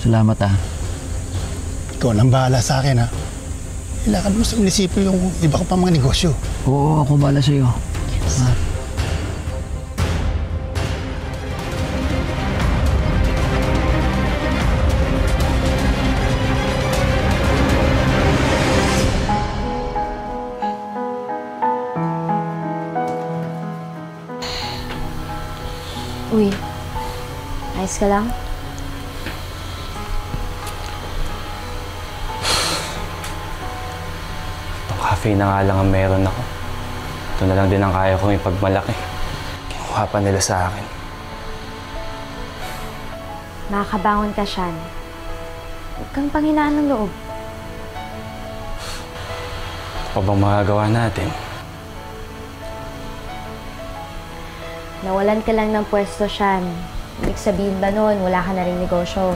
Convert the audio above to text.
Salamat ah. Ikaw nang bahala sa akin, ha? Ilakad mo sa munisipyo yung iba ko pa mga negosyo. Oo, ako bahala sa'yo. Yes. Ah. Uy, ayos ka lang? Itong cafe na nga lang ang meron ako. Ito na lang din ang kaya kong ipagmalaki. Kinuha pa nila sa akin. Makakabangon ka, Sean. Huwag kang panghinaan ng loob. Ito pa bang magagawa natin? Nawalan ka lang ng pwesto, Sean. Ibig sabihin ba nun, wala ka na rin negosyo?